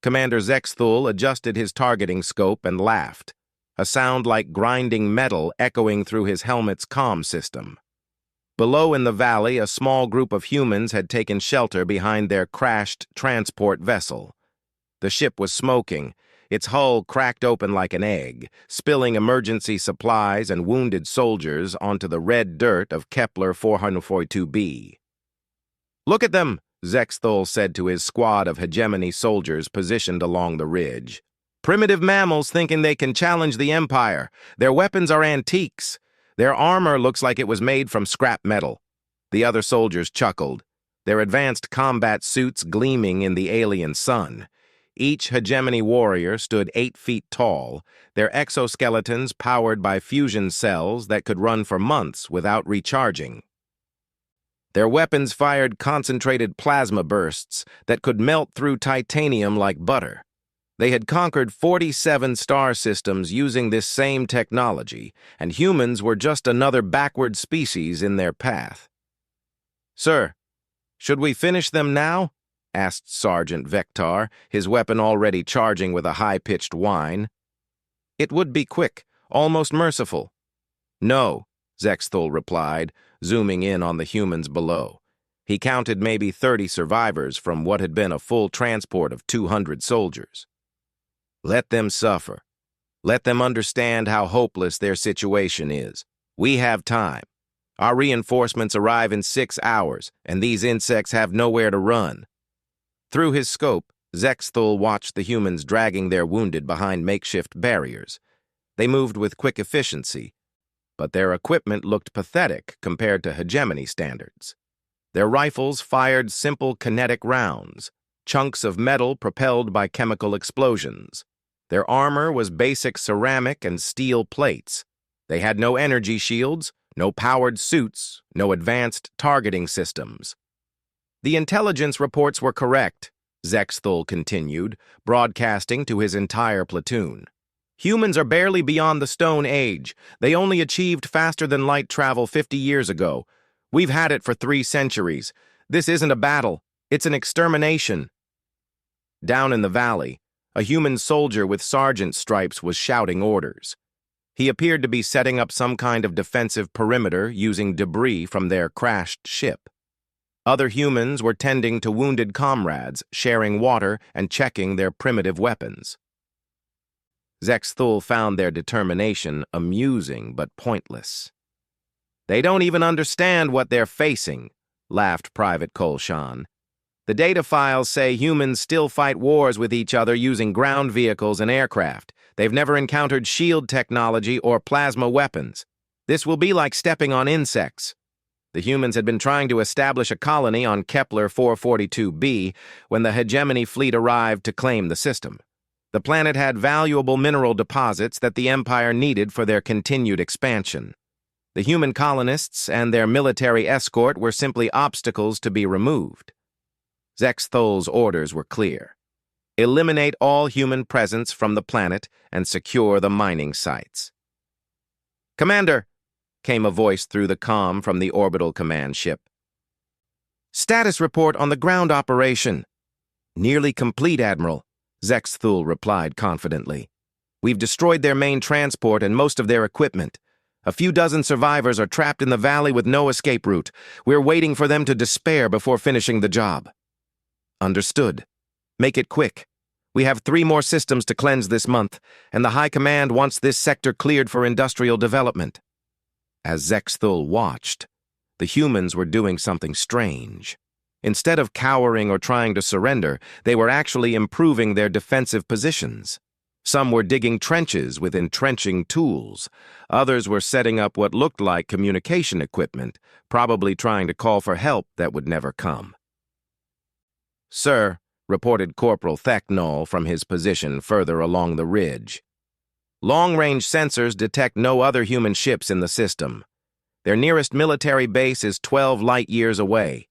Commander Zexthul adjusted his targeting scope and laughed, a sound like grinding metal echoing through his helmet's comm system. Below in the valley, a small group of humans had taken shelter behind their crashed transport vessel. The ship was smoking, its hull cracked open like an egg, spilling emergency supplies and wounded soldiers onto the red dirt of Kepler 442b. "Look at them," Zexthul said to his squad of hegemony soldiers positioned along the ridge. "Primitive mammals thinking they can challenge the Empire. Their weapons are antiques. Their armor looks like it was made from scrap metal." The other soldiers chuckled, their advanced combat suits gleaming in the alien sun. Each hegemony warrior stood 8 feet tall, their exoskeletons powered by fusion cells that could run for months without recharging. Their weapons fired concentrated plasma bursts that could melt through titanium like butter. They had conquered 47 star systems using this same technology, and humans were just another backward species in their path. "Sir, should we finish them now?" asked Sergeant Vector, his weapon already charging with a high-pitched whine. "It would be quick, almost merciful." "No," Zexthul replied, zooming in on the humans below. He counted maybe 30 survivors from what had been a full transport of 200 soldiers. "Let them suffer. Let them understand how hopeless their situation is. We have time. Our reinforcements arrive in 6 hours, and these insects have nowhere to run." Through his scope, Zexthul watched the humans dragging their wounded behind makeshift barriers. They moved with quick efficiency, but their equipment looked pathetic compared to hegemony standards. Their rifles fired simple kinetic rounds, chunks of metal propelled by chemical explosions. Their armor was basic ceramic and steel plates. They had no energy shields, no powered suits, no advanced targeting systems. "The intelligence reports were correct," Zexthul continued, broadcasting to his entire platoon. "Humans are barely beyond the Stone Age. They only achieved faster-than-light travel 50 years ago. We've had it for 3 centuries. This isn't a battle. It's an extermination." Down in the valley, a human soldier with sergeant stripes was shouting orders. He appeared to be setting up some kind of defensive perimeter using debris from their crashed ship. Other humans were tending to wounded comrades, sharing water and checking their primitive weapons. Zexthul found their determination amusing but pointless. "They don't even understand what they're facing," laughed Private Kolshan. "The data files say humans still fight wars with each other using ground vehicles and aircraft. They've never encountered shield technology or plasma weapons. This will be like stepping on insects." The humans had been trying to establish a colony on Kepler 442b when the hegemony fleet arrived to claim the system. The planet had valuable mineral deposits that the Empire needed for their continued expansion. The human colonists and their military escort were simply obstacles to be removed. Zexthul's orders were clear. Eliminate all human presence from the planet and secure the mining sites. "Commander," came a voice through the comm from the orbital command ship. "Status report on the ground operation." "Nearly complete, Admiral," Zexthul replied confidently. "We've destroyed their main transport and most of their equipment. A few dozen survivors are trapped in the valley with no escape route. We're waiting for them to despair before finishing the job." "Understood. Make it quick. We have 3 more systems to cleanse this month, and the High Command wants this sector cleared for industrial development." As Zexthul watched, the humans were doing something strange. Instead of cowering or trying to surrender, they were actually improving their defensive positions. Some were digging trenches with entrenching tools. Others were setting up what looked like communication equipment, probably trying to call for help that would never come. "Sir," reported Corporal Thacknall from his position further along the ridge. "Long-range sensors detect no other human ships in the system. Their nearest military base is 12 light-years away.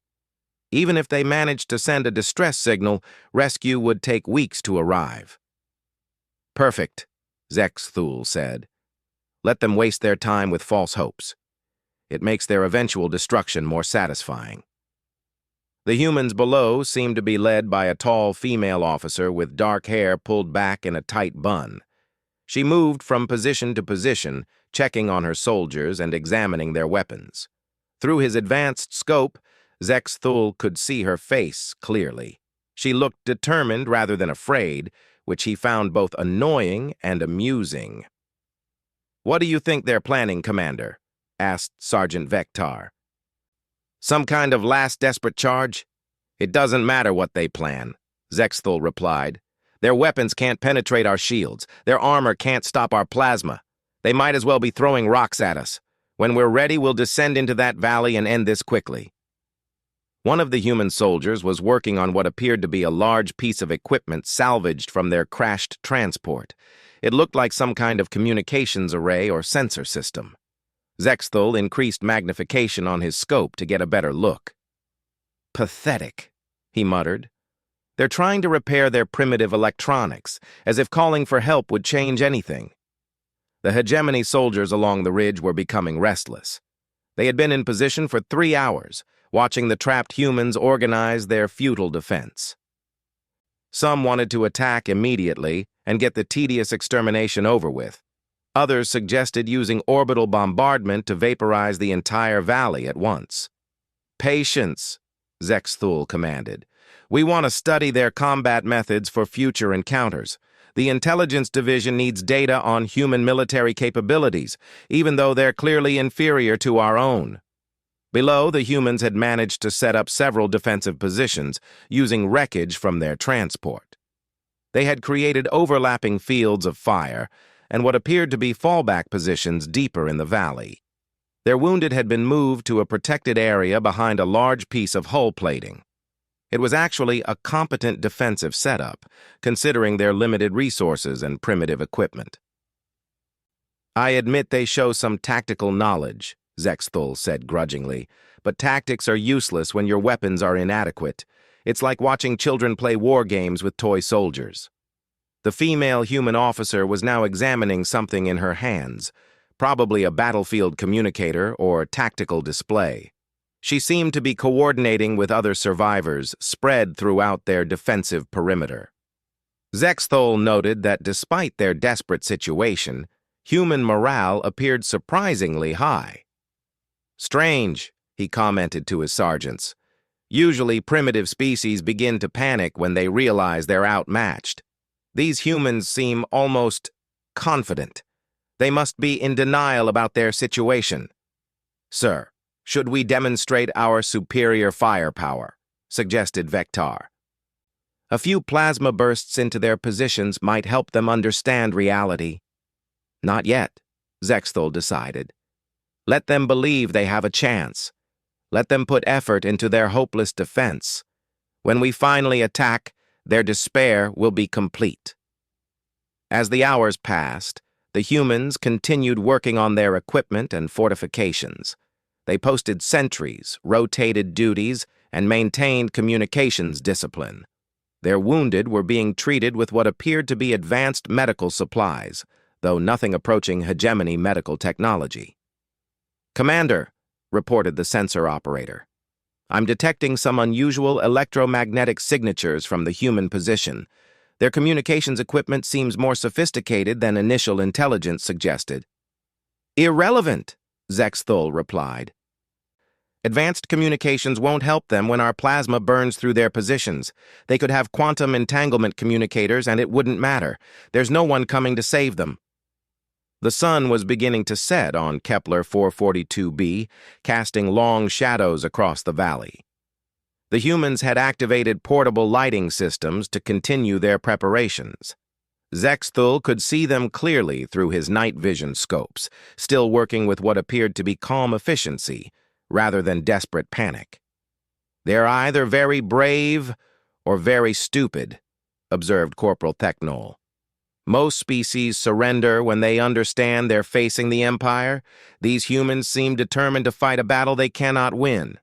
Even if they managed to send a distress signal, rescue would take weeks to arrive." "Perfect," Zexthul said. "Let them waste their time with false hopes. It makes their eventual destruction more satisfying." The humans below seemed to be led by a tall female officer with dark hair pulled back in a tight bun. She moved from position to position, checking on her soldiers and examining their weapons. Through his advanced scope, Zexthul could see her face clearly. She looked determined rather than afraid, which he found both annoying and amusing. "What do you think they're planning, Commander?" asked Sergeant Vektar. "Some kind of last desperate charge?" "It doesn't matter what they plan," Zexthul replied. "Their weapons can't penetrate our shields. Their armor can't stop our plasma. They might as well be throwing rocks at us. When we're ready, we'll descend into that valley and end this quickly." One of the human soldiers was working on what appeared to be a large piece of equipment salvaged from their crashed transport. It looked like some kind of communications array or sensor system. Zexthul increased magnification on his scope to get a better look. "Pathetic," he muttered. "They're trying to repair their primitive electronics, as if calling for help would change anything." The hegemony soldiers along the ridge were becoming restless. They had been in position for 3 hours, watching the trapped humans organize their futile defense. Some wanted to attack immediately and get the tedious extermination over with. Others suggested using orbital bombardment to vaporize the entire valley at once. "Patience," Zexthul commanded. "We want to study their combat methods for future encounters. The intelligence division needs data on human military capabilities, even though they're clearly inferior to our own." Below, the humans had managed to set up several defensive positions using wreckage from their transport. They had created overlapping fields of fire and what appeared to be fallback positions deeper in the valley. Their wounded had been moved to a protected area behind a large piece of hull plating. It was actually a competent defensive setup, considering their limited resources and primitive equipment. "I admit they show some tactical knowledge," Zexthul said grudgingly, "but tactics are useless when your weapons are inadequate. It's like watching children play war games with toy soldiers." The female human officer was now examining something in her hands, probably a battlefield communicator or tactical display. She seemed to be coordinating with other survivors spread throughout their defensive perimeter. Zexthul noted that despite their desperate situation, human morale appeared surprisingly high. "Strange," he commented to his sergeants. "Usually primitive species begin to panic when they realize they're outmatched. These humans seem almost confident. They must be in denial about their situation." "Sir, should we demonstrate our superior firepower?" suggested Vektar. "A few plasma bursts into their positions might help them understand reality." "Not yet," Zexthul decided. "Let them believe they have a chance. Let them put effort into their hopeless defense. When we finally attack, their despair will be complete." As the hours passed, the humans continued working on their equipment and fortifications. They posted sentries, rotated duties, and maintained communications discipline. Their wounded were being treated with what appeared to be advanced medical supplies, though nothing approaching hegemony medical technology. "Commander," reported the sensor operator, "I'm detecting some unusual electromagnetic signatures from the human position. Their communications equipment seems more sophisticated than initial intelligence suggested." "Irrelevant," Zexthul replied. "Advanced communications won't help them when our plasma burns through their positions. They could have quantum entanglement communicators and it wouldn't matter. There's no one coming to save them." The sun was beginning to set on Kepler 442b, casting long shadows across the valley. The humans had activated portable lighting systems to continue their preparations. Zexthul could see them clearly through his night vision scopes, still working with what appeared to be calm efficiency, rather than desperate panic. "They're either very brave or very stupid," observed Corporal Technol. "Most species surrender when they understand they're facing the Empire. These humans seem determined to fight a battle they cannot win."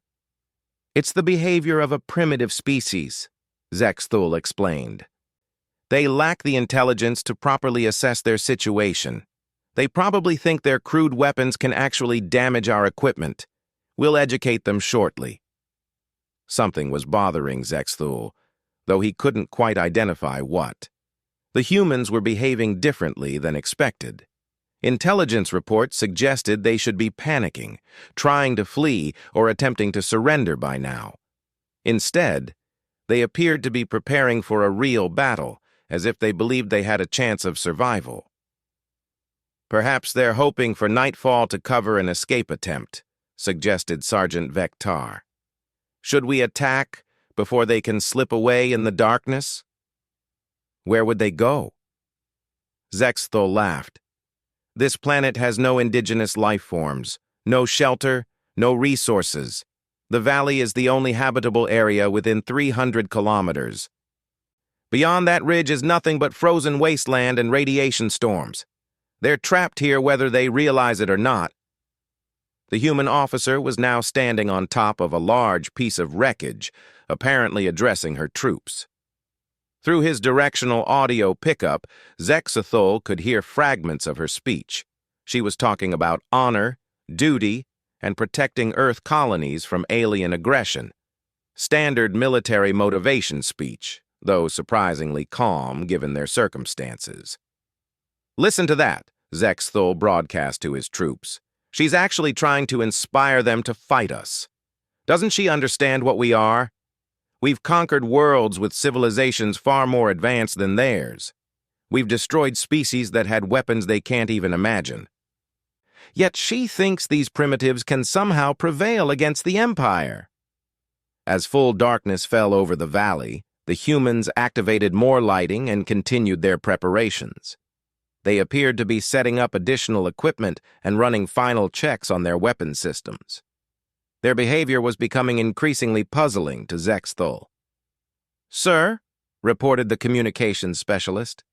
"It's the behavior of a primitive species," Zexthul explained. "They lack the intelligence to properly assess their situation. They probably think their crude weapons can actually damage our equipment. We'll educate them shortly." Something was bothering Zexthul, though he couldn't quite identify what. The humans were behaving differently than expected. Intelligence reports suggested they should be panicking, trying to flee, or attempting to surrender by now. Instead, they appeared to be preparing for a real battle, as if they believed they had a chance of survival. "Perhaps they're hoping for nightfall to cover an escape attempt," suggested Sergeant Vector. "Should we attack before they can slip away in the darkness?" "Where would they go?" Zexthul laughed. "This planet has no indigenous life forms, no shelter, no resources. The valley is the only habitable area within 300 kilometers. Beyond that ridge is nothing but frozen wasteland and radiation storms. They're trapped here whether they realize it or not." The human officer was now standing on top of a large piece of wreckage, apparently addressing her troops. Through his directional audio pickup, Zexthul could hear fragments of her speech. She was talking about honor, duty, and protecting Earth colonies from alien aggression. Standard military motivation speech, though surprisingly calm given their circumstances. "Listen to that," Zexthul broadcast to his troops. "She's actually trying to inspire them to fight us. Doesn't she understand what we are? We've conquered worlds with civilizations far more advanced than theirs. We've destroyed species that had weapons they can't even imagine. Yet she thinks these primitives can somehow prevail against the Empire." As full darkness fell over the valley, the humans activated more lighting and continued their preparations. They appeared to be setting up additional equipment and running final checks on their weapon systems. Their behavior was becoming increasingly puzzling to Zexthul. "Sir," reported the communications specialist,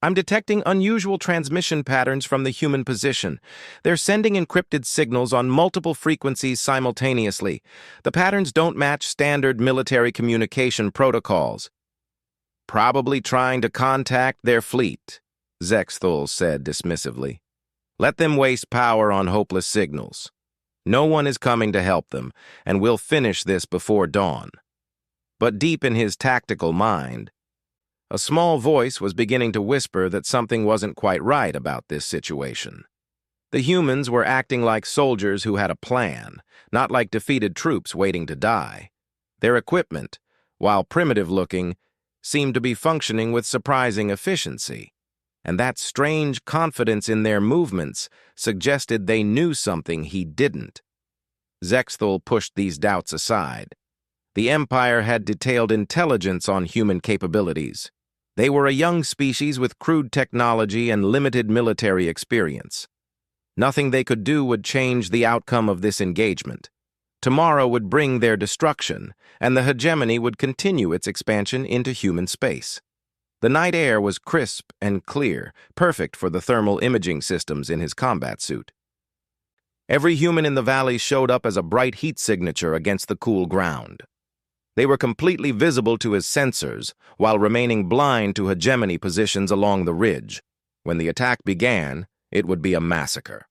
"I'm detecting unusual transmission patterns from the human position. They're sending encrypted signals on multiple frequencies simultaneously. The patterns don't match standard military communication protocols." "Probably trying to contact their fleet," Zexthul said dismissively. "Let them waste power on hopeless signals. No one is coming to help them, and we'll finish this before dawn." But deep in his tactical mind, a small voice was beginning to whisper that something wasn't quite right about this situation. The humans were acting like soldiers who had a plan, not like defeated troops waiting to die. Their equipment, while primitive-looking, seemed to be functioning with surprising efficiency, and that strange confidence in their movements suggested they knew something he didn't. Zexthul pushed these doubts aside. The Empire had detailed intelligence on human capabilities. They were a young species with crude technology and limited military experience. Nothing they could do would change the outcome of this engagement. Tomorrow would bring their destruction, and the hegemony would continue its expansion into human space. The night air was crisp and clear, perfect for the thermal imaging systems in his combat suit. Every human in the valley showed up as a bright heat signature against the cool ground. They were completely visible to his sensors, while remaining blind to hegemony positions along the ridge. When the attack began, it would be a massacre.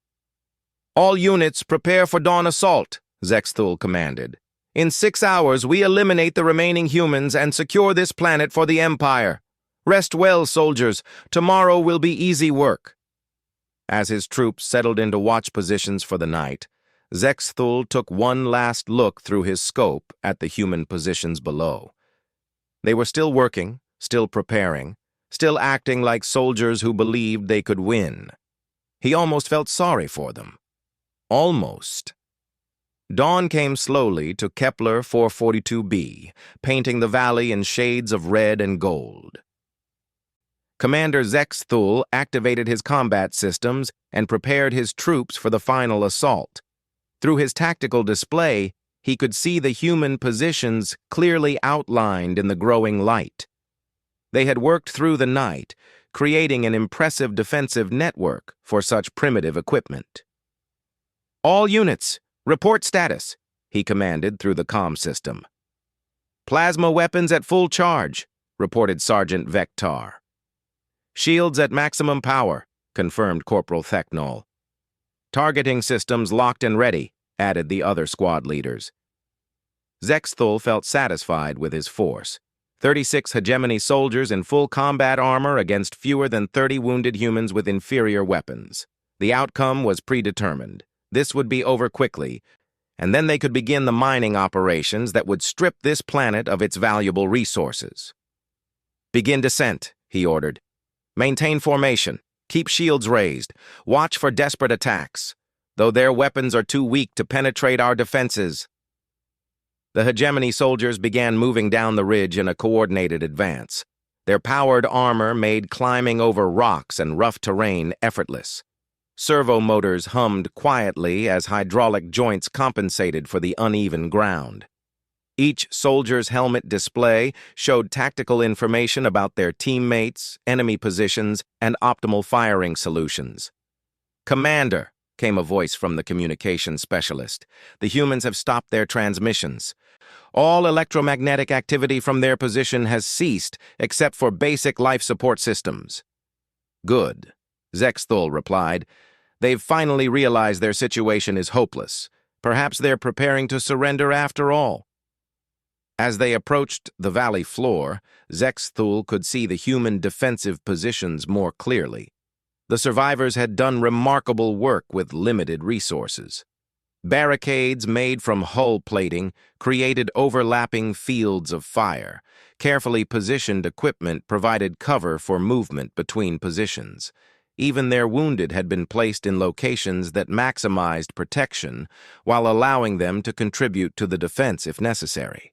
"All units, prepare for dawn assault," Zexthul commanded. "In 6 hours, we eliminate the remaining humans and secure this planet for the Empire. Rest well, soldiers. Tomorrow will be easy work." As his troops settled into watch positions for the night, Zexthul took one last look through his scope at the human positions below. They were still working, still preparing, still acting like soldiers who believed they could win. He almost felt sorry for them. Almost. Dawn came slowly to Kepler 442b, painting the valley in shades of red and gold. Commander Zexthul activated his combat systems and prepared his troops for the final assault. Through his tactical display, he could see the human positions clearly outlined in the growing light. They had worked through the night, creating an impressive defensive network for such primitive equipment. "All units, report status," he commanded through the comm system. "Plasma weapons at full charge," reported Sergeant Vector. "Shields at maximum power," confirmed Corporal Thechnol. "Targeting systems locked and ready," added the other squad leaders. Zexthul felt satisfied with his force. 36 hegemony soldiers in full combat armor against fewer than 30 wounded humans with inferior weapons. The outcome was predetermined. This would be over quickly, and then they could begin the mining operations that would strip this planet of its valuable resources. "Begin descent," he ordered. "Maintain formation. Keep shields raised. Watch for desperate attacks, though their weapons are too weak to penetrate our defenses." The hegemony soldiers began moving down the ridge in a coordinated advance. Their powered armor made climbing over rocks and rough terrain effortless. Servo motors hummed quietly as hydraulic joints compensated for the uneven ground. Each soldier's helmet display showed tactical information about their teammates, enemy positions, and optimal firing solutions. "Commander," came a voice from the communications specialist, "the humans have stopped their transmissions. All electromagnetic activity from their position has ceased except for basic life support systems." "Good," Zexthul replied. "They've finally realized their situation is hopeless. Perhaps they're preparing to surrender after all." As they approached the valley floor, Zexthul could see the human defensive positions more clearly. The survivors had done remarkable work with limited resources. Barricades made from hull plating created overlapping fields of fire. Carefully positioned equipment provided cover for movement between positions. Even their wounded had been placed in locations that maximized protection while allowing them to contribute to the defense if necessary.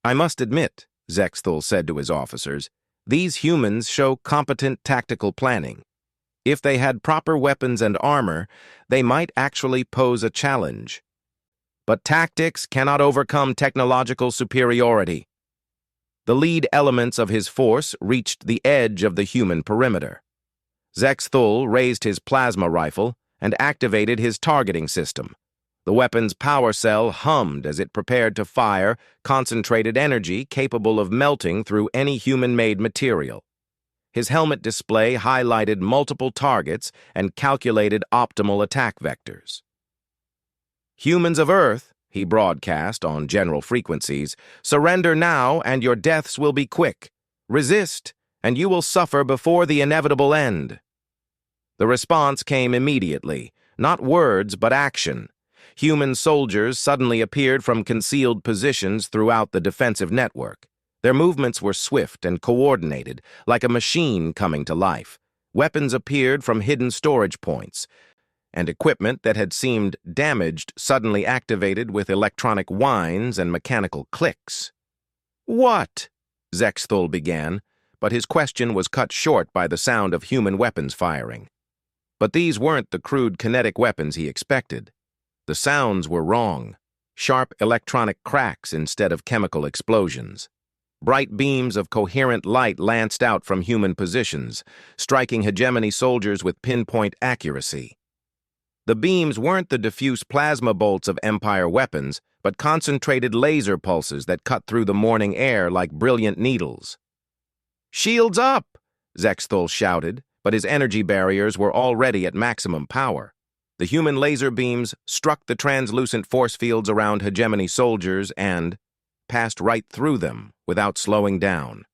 "I must admit," Zexthul said to his officers, "these humans show competent tactical planning. If they had proper weapons and armor, they might actually pose a challenge. But tactics cannot overcome technological superiority." The lead elements of his force reached the edge of the human perimeter. Zexthul raised his plasma rifle and activated his targeting system. The weapon's power cell hummed as it prepared to fire concentrated energy capable of melting through any human-made material. His helmet display highlighted multiple targets and calculated optimal attack vectors. "Humans of Earth," he broadcast on general frequencies, "surrender now and your deaths will be quick. Resist, and you will suffer before the inevitable end." The response came immediately, not words but action. Human soldiers suddenly appeared from concealed positions throughout the defensive network. Their movements were swift and coordinated, like a machine coming to life. Weapons appeared from hidden storage points, and equipment that had seemed damaged suddenly activated with electronic whines and mechanical clicks. "What?" Zexthul began, but his question was cut short by the sound of human weapons firing. But these weren't the crude kinetic weapons he expected. The sounds were wrong. Sharp electronic cracks instead of chemical explosions. Bright beams of coherent light lanced out from human positions, striking hegemony soldiers with pinpoint accuracy. The beams weren't the diffuse plasma bolts of Empire weapons, but concentrated laser pulses that cut through the morning air like brilliant needles. "Shields up!" Zexthul shouted, but his energy barriers were already at maximum power. The human laser beams struck the translucent force fields around hegemony soldiers and passed right through them without slowing down.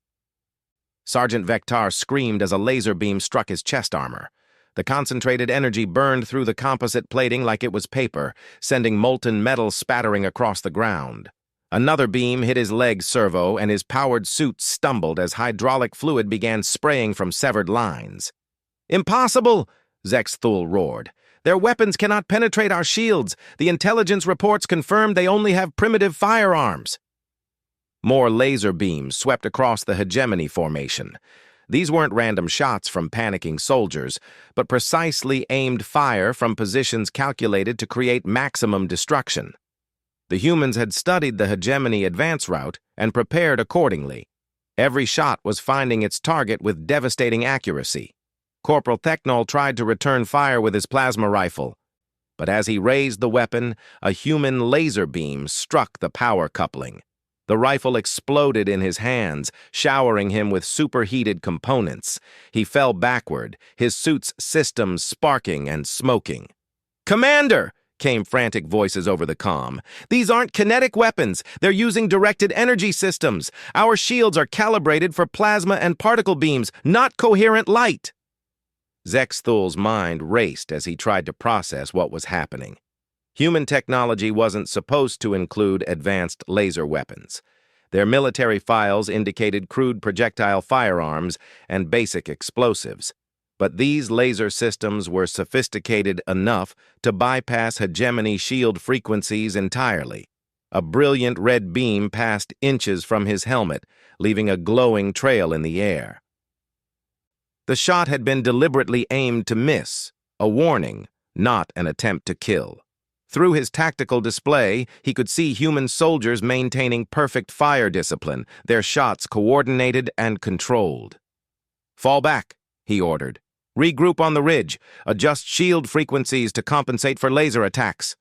Sergeant Vectar screamed as a laser beam struck his chest armor. The concentrated energy burned through the composite plating like it was paper, sending molten metal spattering across the ground. Another beam hit his leg servo, and his powered suit stumbled as hydraulic fluid began spraying from severed lines. "Impossible!" Zexthul roared. "Their weapons cannot penetrate our shields. The intelligence reports confirm they only have primitive firearms." More laser beams swept across the hegemony formation. These weren't random shots from panicking soldiers, but precisely aimed fire from positions calculated to create maximum destruction. The humans had studied the hegemony advance route and prepared accordingly. Every shot was finding its target with devastating accuracy. Corporal Thechnol tried to return fire with his plasma rifle, but as he raised the weapon, a human laser beam struck the power coupling. The rifle exploded in his hands, showering him with superheated components. He fell backward, his suit's systems sparking and smoking. "Commander!" came frantic voices over the comm. "These aren't kinetic weapons. They're using directed energy systems. Our shields are calibrated for plasma and particle beams, not coherent light." Zexthul's mind raced as he tried to process what was happening. Human technology wasn't supposed to include advanced laser weapons. Their military files indicated crude projectile firearms and basic explosives. But these laser systems were sophisticated enough to bypass hegemony shield frequencies entirely. A brilliant red beam passed inches from his helmet, leaving a glowing trail in the air. The shot had been deliberately aimed to miss, a warning, not an attempt to kill. Through his tactical display, he could see human soldiers maintaining perfect fire discipline, their shots coordinated and controlled. "Fall back," he ordered. "Regroup on the ridge. Adjust shield frequencies to compensate for laser attacks."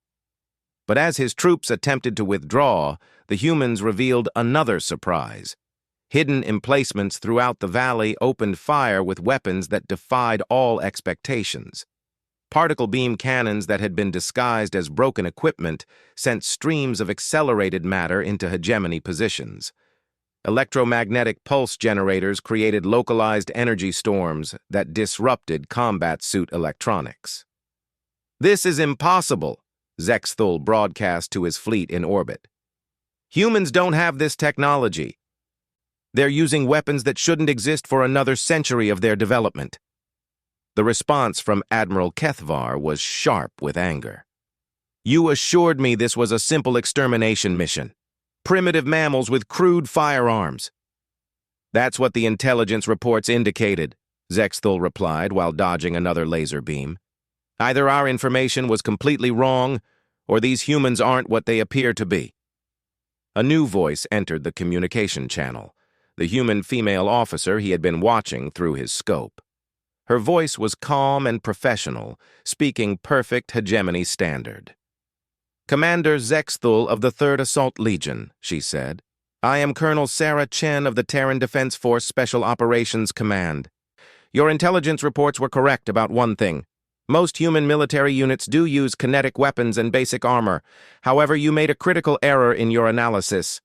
But as his troops attempted to withdraw, the humans revealed another surprise. Hidden emplacements throughout the valley opened fire with weapons that defied all expectations. Particle beam cannons that had been disguised as broken equipment sent streams of accelerated matter into hegemony positions. Electromagnetic pulse generators created localized energy storms that disrupted combat suit electronics. "This is impossible," Zexthul broadcast to his fleet in orbit. "Humans don't have this technology. They're using weapons that shouldn't exist for another century of their development." The response from Admiral Kethvar was sharp with anger. "You assured me this was a simple extermination mission. Primitive mammals with crude firearms." "That's what the intelligence reports indicated," Zexthul replied while dodging another laser beam. "Either our information was completely wrong, or these humans aren't what they appear to be." A new voice entered the communication channel, the human female officer he had been watching through his scope. Her voice was calm and professional, speaking perfect hegemony standard. "Commander Zexthul of the 3rd Assault Legion," she said. "I am Colonel Sarah Chen of the Terran Defense Force Special Operations Command. Your intelligence reports were correct about one thing. Most human military units do use kinetic weapons and basic armor. However, you made a critical error in your analysis."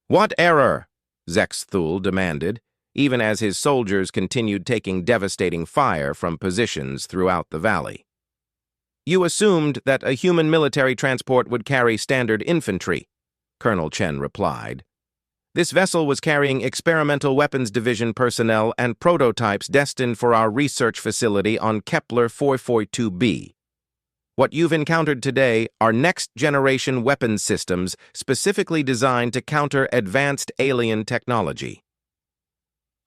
"What error?" Zexthul demanded, even as his soldiers continued taking devastating fire from positions throughout the valley. "You assumed that a human military transport would carry standard infantry," Colonel Chen replied. "This vessel was carrying experimental weapons division personnel and prototypes destined for our research facility on Kepler 442b. What you've encountered today are next-generation weapons systems specifically designed to counter advanced alien technology."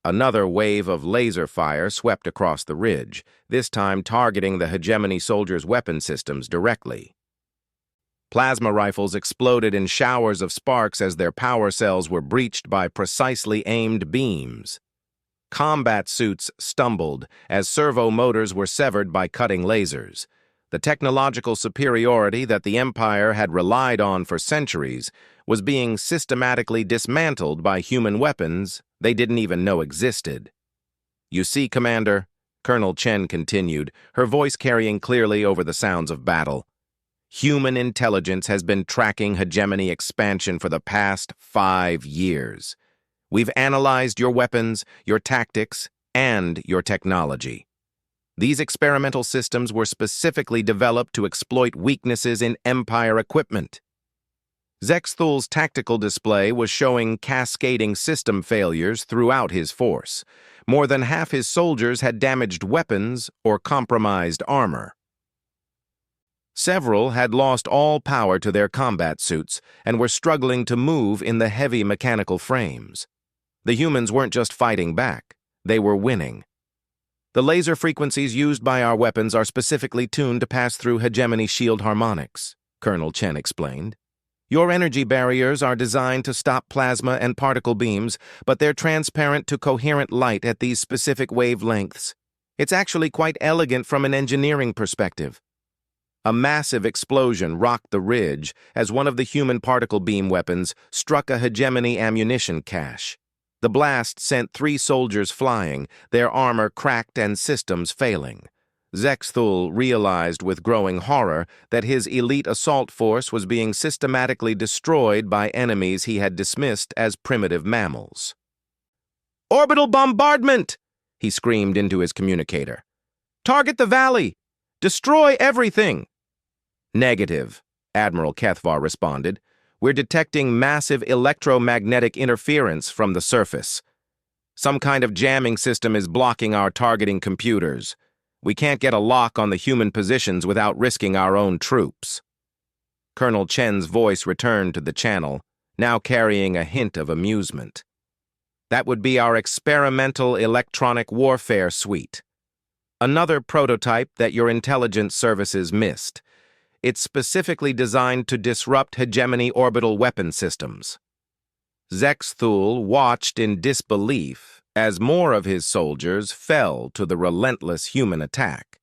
Another wave of laser fire swept across the ridge, this time targeting the hegemony soldiers' weapon systems directly. Plasma rifles exploded in showers of sparks as their power cells were breached by precisely aimed beams. Combat suits stumbled as servo motors were severed by cutting lasers. The technological superiority that the Empire had relied on for centuries was being systematically dismantled by human weapons they didn't even know existed. "You see, Commander," Colonel Chen continued, her voice carrying clearly over the sounds of battle, "human intelligence has been tracking hegemony expansion for the past 5 years. We've analyzed your weapons, your tactics, and your technology. These experimental systems were specifically developed to exploit weaknesses in Empire equipment." Zexthul's tactical display was showing cascading system failures throughout his force. More than half his soldiers had damaged weapons or compromised armor. Several had lost all power to their combat suits and were struggling to move in the heavy mechanical frames. The humans weren't just fighting back, they were winning. "The laser frequencies used by our weapons are specifically tuned to pass through hegemony shield harmonics," Colonel Chen explained. "Your energy barriers are designed to stop plasma and particle beams, but they're transparent to coherent light at these specific wavelengths. It's actually quite elegant from an engineering perspective." A massive explosion rocked the ridge as one of the human particle beam weapons struck a hegemony ammunition cache. The blast sent 3 soldiers flying, their armor cracked and systems failing. Zexthul realized with growing horror that his elite assault force was being systematically destroyed by enemies he had dismissed as primitive mammals. "Orbital bombardment!" he screamed into his communicator. "Target the valley! Destroy everything!" "Negative," Admiral Kethvar responded. "We're detecting massive electromagnetic interference from the surface. Some kind of jamming system is blocking our targeting computers. We can't get a lock on the human positions without risking our own troops." Colonel Chen's voice returned to the channel, now carrying a hint of amusement. "That would be our experimental electronic warfare suite. Another prototype that your intelligence services missed. It's specifically designed to disrupt hegemony orbital weapon systems." Zexthul watched in disbelief as more of his soldiers fell to the relentless human attack.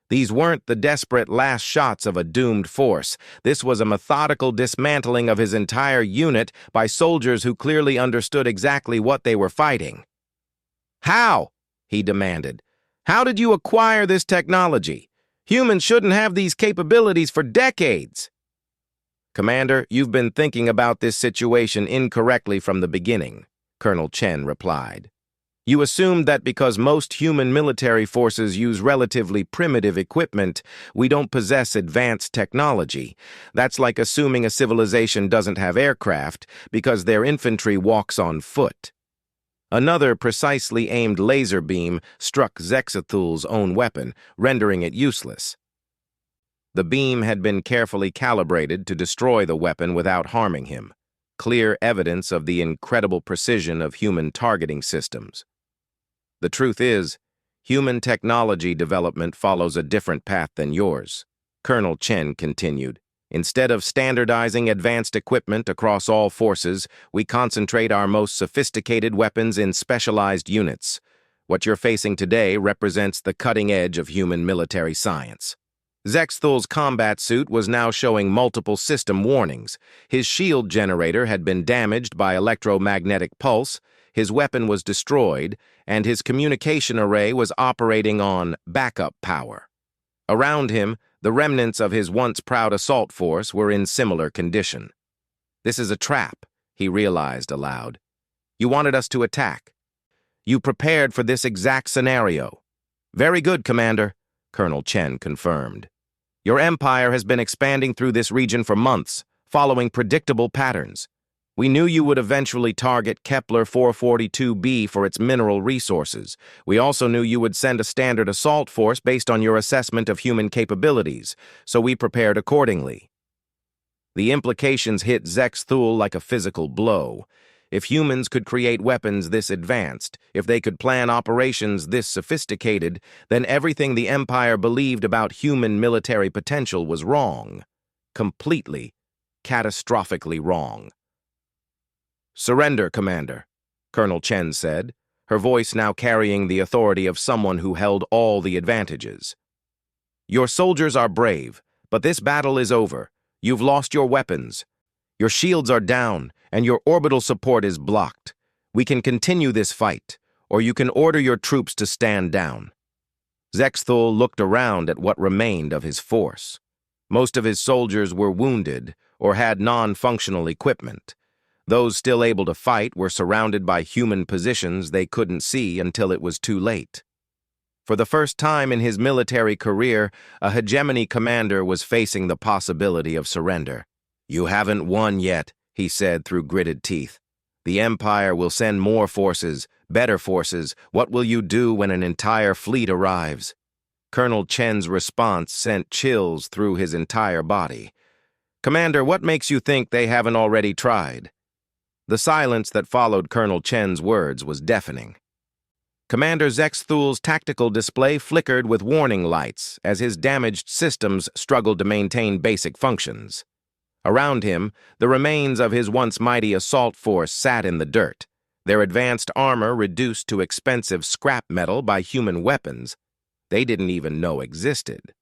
These weren't the desperate last shots of a doomed force. This was a methodical dismantling of his entire unit by soldiers who clearly understood exactly what they were fighting. "How?" he demanded. "How did you acquire this technology? Humans shouldn't have these capabilities for decades." "Commander, you've been thinking about this situation incorrectly from the beginning," Colonel Chen replied. "You assumed that because most human military forces use relatively primitive equipment, we don't possess advanced technology. That's like assuming a civilization doesn't have aircraft because their infantry walks on foot." Another precisely aimed laser beam struck Zexthul's own weapon, rendering it useless. The beam had been carefully calibrated to destroy the weapon without harming him, clear evidence of the incredible precision of human targeting systems. "The truth is, human technology development follows a different path than yours," Colonel Chen continued. "Instead of standardizing advanced equipment across all forces, we concentrate our most sophisticated weapons in specialized units. What you're facing today represents the cutting edge of human military science." Zexthul's combat suit was now showing multiple system warnings. His shield generator had been damaged by electromagnetic pulse, his weapon was destroyed, and his communication array was operating on backup power. Around him, the remnants of his once proud assault force were in similar condition. "This is a trap," he realized aloud. "You wanted us to attack. You prepared for this exact scenario." "Very good, Commander," Colonel Chen confirmed. "Your empire has been expanding through this region for months, following predictable patterns. We knew you would eventually target Kepler 442b for its mineral resources. We also knew you would send a standard assault force based on your assessment of human capabilities, so we prepared accordingly." The implications hit Zexthul like a physical blow. If humans could create weapons this advanced, if they could plan operations this sophisticated, then everything the Empire believed about human military potential was wrong. Completely, catastrophically wrong. "Surrender, Commander," Colonel Chen said, her voice now carrying the authority of someone who held all the advantages. "Your soldiers are brave, but this battle is over. You've lost your weapons. Your shields are down, and your orbital support is blocked. We can continue this fight, or you can order your troops to stand down." Zexthul looked around at what remained of his force. Most of his soldiers were wounded or had non-functional equipment. Those still able to fight were surrounded by human positions they couldn't see until it was too late. For the first time in his military career, a hegemony commander was facing the possibility of surrender. "You haven't won yet," he said through gritted teeth. "The Empire will send more forces, better forces. What will you do when an entire fleet arrives?" Colonel Chen's response sent chills through his entire body. "Commander, what makes you think they haven't already tried?" The silence that followed Colonel Chen's words was deafening. Commander Zexthul's tactical display flickered with warning lights as his damaged systems struggled to maintain basic functions. Around him, the remains of his once mighty assault force sat in the dirt, their advanced armor reduced to expensive scrap metal by human weapons they didn't even know existed.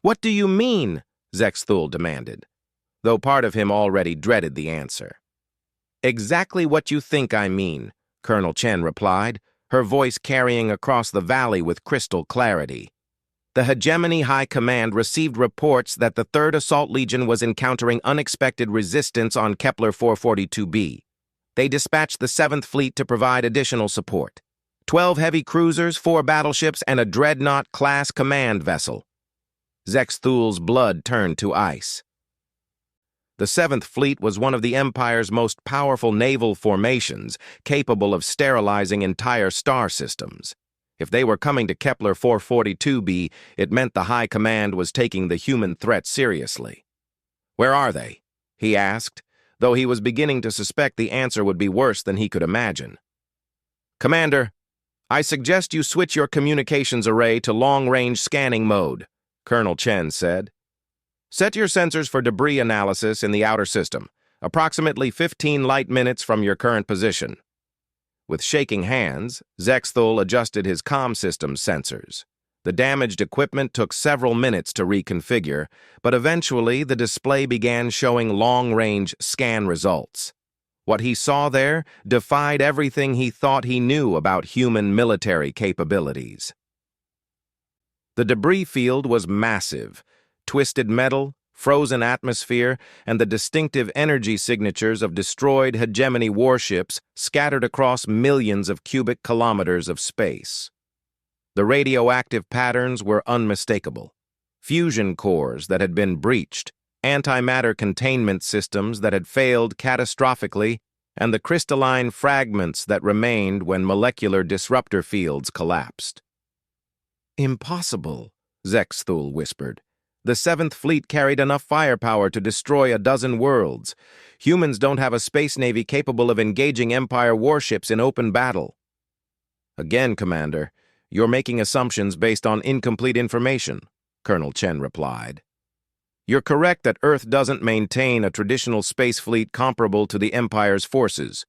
"What do you mean?" Zexthul demanded, though part of him already dreaded the answer. "Exactly what you think I mean," Colonel Chen replied, her voice carrying across the valley with crystal clarity. The Hegemony High Command received reports that the 3rd Assault Legion was encountering unexpected resistance on Kepler 442b. They dispatched the 7th Fleet to provide additional support. 12 heavy cruisers, 4 battleships, and a Dreadnought-class command vessel. Zexthul's blood turned to ice. The 7th Fleet was one of the Empire's most powerful naval formations, capable of sterilizing entire star systems. If they were coming to Kepler 442b, it meant the High Command was taking the human threat seriously. "Where are they?" he asked, though he was beginning to suspect the answer would be worse than he could imagine. "Commander, I suggest you switch your communications array to long-range scanning mode," Colonel Chen said. "Set your sensors for debris analysis in the outer system, approximately 15 light minutes from your current position." With shaking hands, Zexthul adjusted his comm system's sensors. The damaged equipment took several minutes to reconfigure, but eventually the display began showing long-range scan results. What he saw there defied everything he thought he knew about human military capabilities. The debris field was massive. Twisted metal, frozen atmosphere, and the distinctive energy signatures of destroyed hegemony warships scattered across millions of cubic kilometers of space. The radioactive patterns were unmistakable. Fusion cores that had been breached, antimatter containment systems that had failed catastrophically, and the crystalline fragments that remained when molecular disruptor fields collapsed. "Impossible," Zexthul whispered. "The 7th Fleet carried enough firepower to destroy a dozen worlds. Humans don't have a space navy capable of engaging Empire warships in open battle." "Again, Commander, you're making assumptions based on incomplete information," Colonel Chen replied. "You're correct that Earth doesn't maintain a traditional space fleet comparable to the Empire's forces.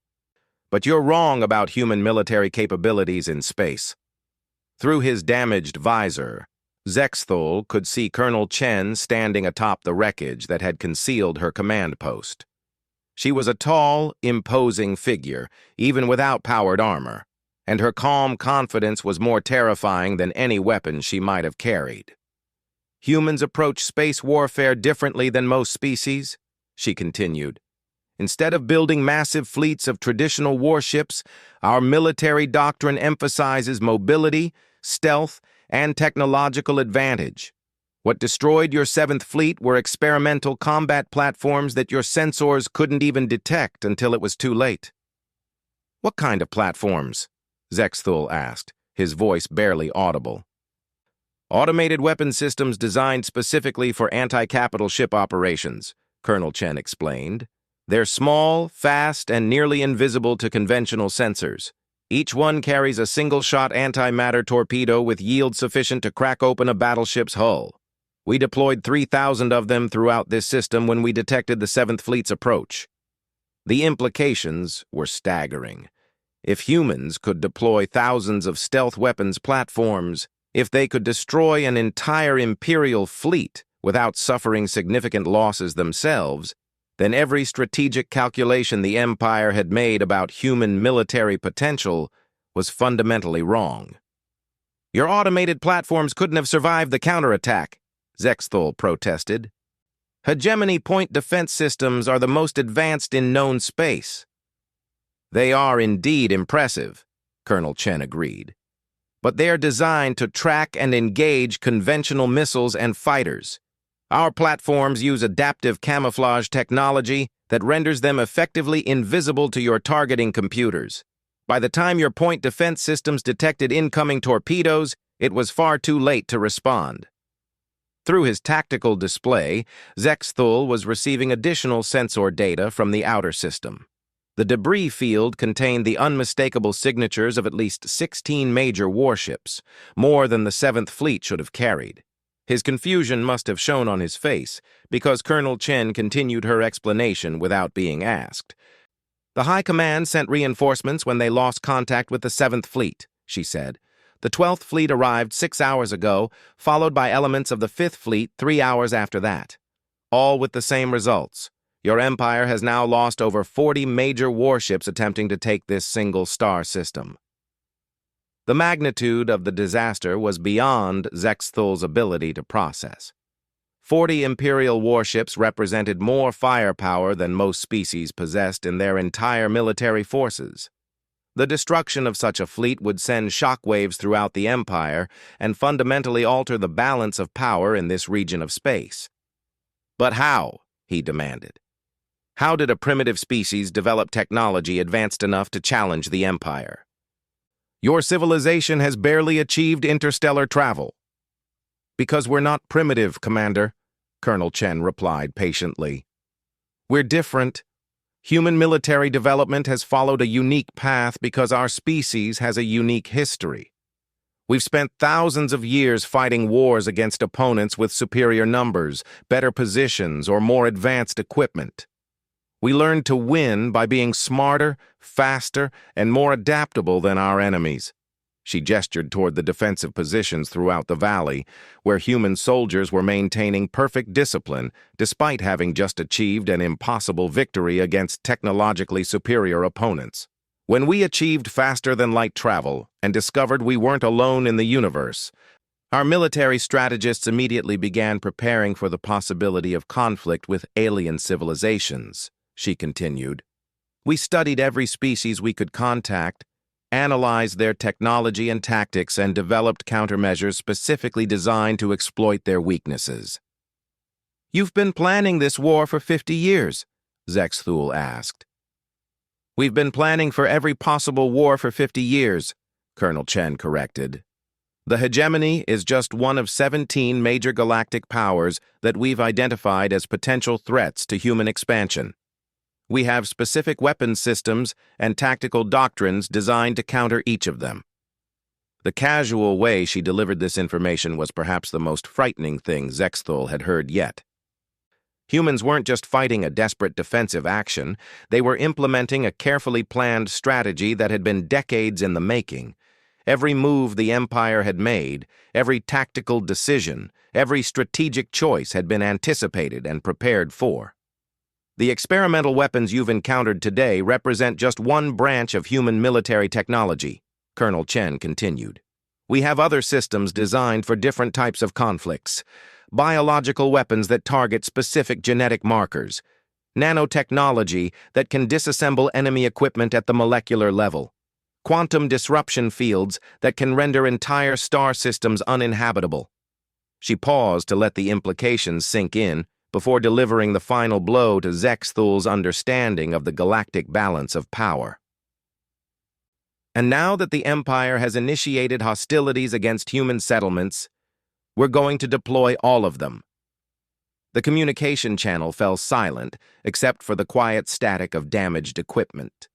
But you're wrong about human military capabilities in space." Through his damaged visor, Zexthul could see Colonel Chen standing atop the wreckage that had concealed her command post. She was a tall, imposing figure, even without powered armor, and her calm confidence was more terrifying than any weapon she might have carried. "Humans approach space warfare differently than most species," she continued. "Instead of building massive fleets of traditional warships, our military doctrine emphasizes mobility, stealth, and technological advantage. What destroyed your 7th Fleet were experimental combat platforms that your sensors couldn't even detect until it was too late." "What kind of platforms?" Zexthul asked, his voice barely audible. "Automated weapon systems designed specifically for anti-capital ship operations," Colonel Chen explained. "They're small, fast, and nearly invisible to conventional sensors. Each one carries a single-shot antimatter torpedo with yield sufficient to crack open a battleship's hull. We deployed 3,000 of them throughout this system when we detected the 7th Fleet's approach." The implications were staggering. If humans could deploy thousands of stealth weapons platforms, if they could destroy an entire Imperial fleet without suffering significant losses themselves, then every strategic calculation the Empire had made about human military potential was fundamentally wrong. "Your automated platforms couldn't have survived the counterattack," Zexthul protested. "Hegemony point defense systems are the most advanced in known space." "They are indeed impressive," Colonel Chen agreed. "But they are designed to track and engage conventional missiles and fighters. Our platforms use adaptive camouflage technology that renders them effectively invisible to your targeting computers. By the time your point defense systems detected incoming torpedoes, it was far too late to respond." Through his tactical display, Zexthul was receiving additional sensor data from the outer system. The debris field contained the unmistakable signatures of at least 16 major warships, more than the 7th Fleet should have carried. His confusion must have shown on his face, because Colonel Chen continued her explanation without being asked. "The High Command sent reinforcements when they lost contact with the 7th Fleet," she said. "The 12th Fleet arrived 6 hours ago, followed by elements of the 5th Fleet 3 hours after that. All with the same results. Your Empire has now lost over 40 major warships attempting to take this single star system." The magnitude of the disaster was beyond Zextul's ability to process. 40 Imperial warships represented more firepower than most species possessed in their entire military forces. The destruction of such a fleet would send shockwaves throughout the Empire and fundamentally alter the balance of power in this region of space. But how? He demanded. How did a primitive species develop technology advanced enough to challenge the Empire? Your civilization has barely achieved interstellar travel. Because we're not primitive, Commander, Colonel Chen replied patiently. We're different. Human military development has followed a unique path because our species has a unique history. We've spent thousands of years fighting wars against opponents with superior numbers, better positions, or more advanced equipment. We learned to win by being smarter, faster, and more adaptable than our enemies. She gestured toward the defensive positions throughout the valley, where human soldiers were maintaining perfect discipline despite having just achieved an impossible victory against technologically superior opponents. When we achieved faster-than-light travel and discovered we weren't alone in the universe, our military strategists immediately began preparing for the possibility of conflict with alien civilizations, she continued. We studied every species we could contact, analyzed their technology and tactics, and developed countermeasures specifically designed to exploit their weaknesses. You've been planning this war for 50 years, Zextul asked. We've been planning for every possible war for 50 years, Colonel Chen corrected. The hegemony is just one of 17 major galactic powers that we've identified as potential threats to human expansion. We have specific weapons systems and tactical doctrines designed to counter each of them. The casual way she delivered this information was perhaps the most frightening thing Zextul had heard yet. Humans weren't just fighting a desperate defensive action, they were implementing a carefully planned strategy that had been decades in the making. Every move the Empire had made, every tactical decision, every strategic choice had been anticipated and prepared for. The experimental weapons you've encountered today represent just one branch of human military technology, Colonel Chen continued. We have other systems designed for different types of conflicts. Biological weapons that target specific genetic markers. Nanotechnology that can disassemble enemy equipment at the molecular level. Quantum disruption fields that can render entire star systems uninhabitable. She paused to let the implications sink in, before delivering the final blow to Zextul's understanding of the galactic balance of power. And now that the Empire has initiated hostilities against human settlements, we're going to deploy all of them. The communication channel fell silent, except for the quiet static of damaged equipment.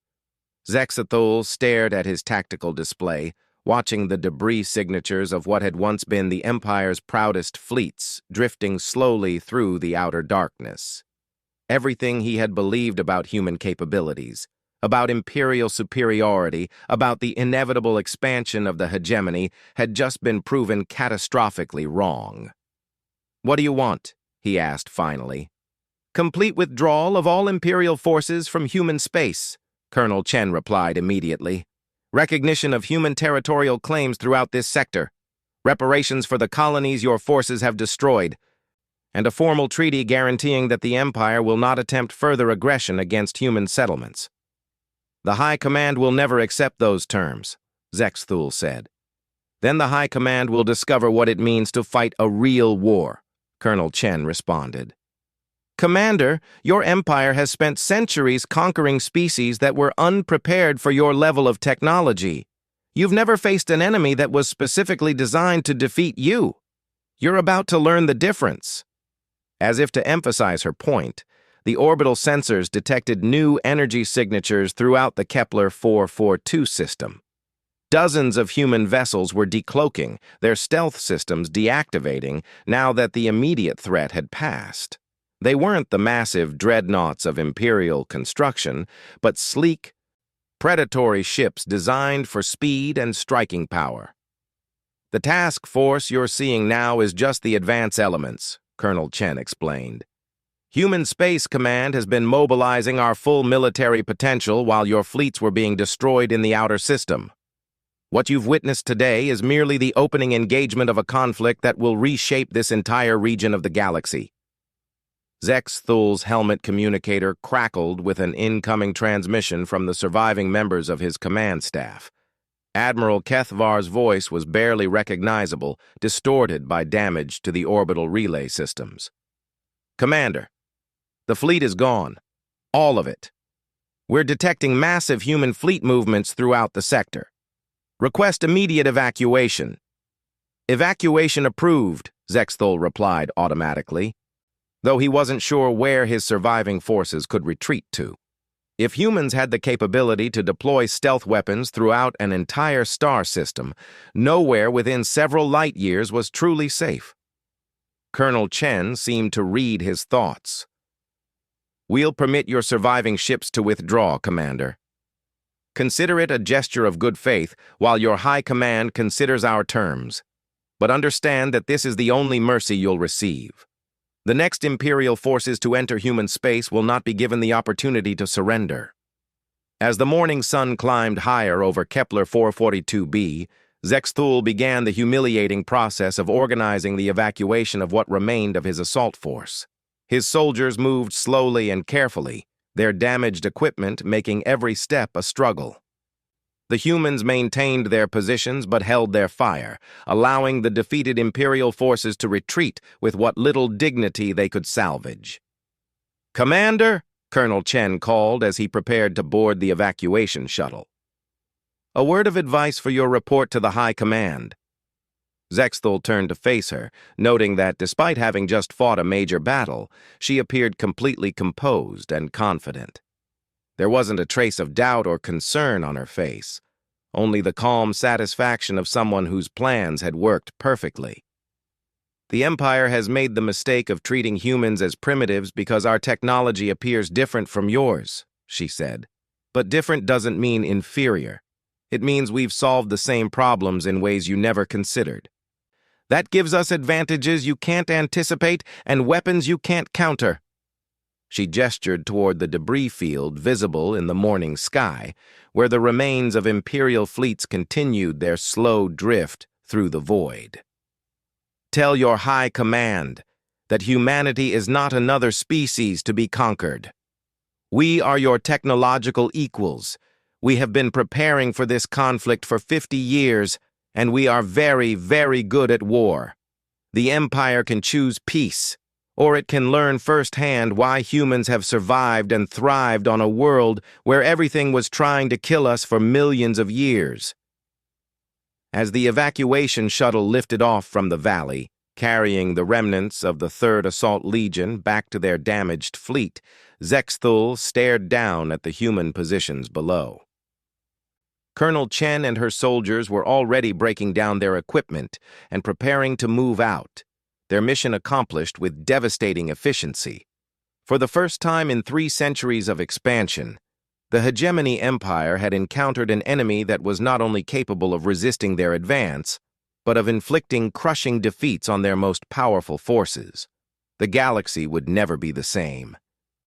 Zextul stared at his tactical display, watching the debris signatures of what had once been the Empire's proudest fleets drifting slowly through the outer darkness. Everything he had believed about human capabilities, about imperial superiority, about the inevitable expansion of the hegemony, had just been proven catastrophically wrong. "What do you want?" he asked finally. "Complete withdrawal of all Imperial forces from human space," Colonel Chen replied immediately. "Recognition of human territorial claims throughout this sector, reparations for the colonies your forces have destroyed, and a formal treaty guaranteeing that the Empire will not attempt further aggression against human settlements." "The High Command will never accept those terms," Zextul said. "Then the High Command will discover what it means to fight a real war," Colonel Chen responded. "Commander, your empire has spent centuries conquering species that were unprepared for your level of technology. You've never faced an enemy that was specifically designed to defeat you. You're about to learn the difference." As if to emphasize her point, the orbital sensors detected new energy signatures throughout the Kepler 442 system. Dozens of human vessels were decloaking, their stealth systems deactivating now that the immediate threat had passed. They weren't the massive dreadnoughts of Imperial construction, but sleek, predatory ships designed for speed and striking power. "The task force you're seeing now is just the advance elements," Colonel Chen explained. "Human Space Command has been mobilizing our full military potential while your fleets were being destroyed in the outer system. What you've witnessed today is merely the opening engagement of a conflict that will reshape this entire region of the galaxy. Zex Thul's helmet communicator crackled with an incoming transmission from the surviving members of his command staff. Admiral Kethvar's voice was barely recognizable, distorted by damage to the orbital relay systems. "Commander, the fleet is gone. All of it. We're detecting massive human fleet movements throughout the sector. Request immediate evacuation." "Evacuation approved," Zex Thul replied automatically, though he wasn't sure where his surviving forces could retreat to. If humans had the capability to deploy stealth weapons throughout an entire star system, nowhere within several light years was truly safe. Colonel Chen seemed to read his thoughts. "We'll permit your surviving ships to withdraw, Commander. Consider it a gesture of good faith while your high command considers our terms. But understand that this is the only mercy you'll receive. The next Imperial forces to enter human space will not be given the opportunity to surrender." As the morning sun climbed higher over Kepler 442b, Zex Thul began the humiliating process of organizing the evacuation of what remained of his assault force. His soldiers moved slowly and carefully, their damaged equipment making every step a struggle. The humans maintained their positions but held their fire, allowing the defeated Imperial forces to retreat with what little dignity they could salvage. "Commander," Colonel Chen called as he prepared to board the evacuation shuttle. "A word of advice for your report to the High Command." Zex Thul turned to face her, noting that despite having just fought a major battle, she appeared completely composed and confident. There wasn't a trace of doubt or concern on her face, only the calm satisfaction of someone whose plans had worked perfectly. "The Empire has made the mistake of treating humans as primitives because our technology appears different from yours," she said. "But different doesn't mean inferior. It means we've solved the same problems in ways you never considered. That gives us advantages you can't anticipate and weapons you can't counter." She gestured toward the debris field visible in the morning sky, where the remains of Imperial fleets continued their slow drift through the void. "Tell your High Command that humanity is not another species to be conquered. We are your technological equals. We have been preparing for this conflict for 50 years, and we are very, very good at war. The Empire can choose peace, or it can learn firsthand why humans have survived and thrived on a world where everything was trying to kill us for millions of years." As the evacuation shuttle lifted off from the valley, carrying the remnants of the 3rd Assault Legion back to their damaged fleet, Zex Thul stared down at the human positions below. Colonel Chen and her soldiers were already breaking down their equipment and preparing to move out, their mission accomplished with devastating efficiency. For the first time in 3 centuries of expansion, the Hegemony Empire had encountered an enemy that was not only capable of resisting their advance, but of inflicting crushing defeats on their most powerful forces. The galaxy would never be the same.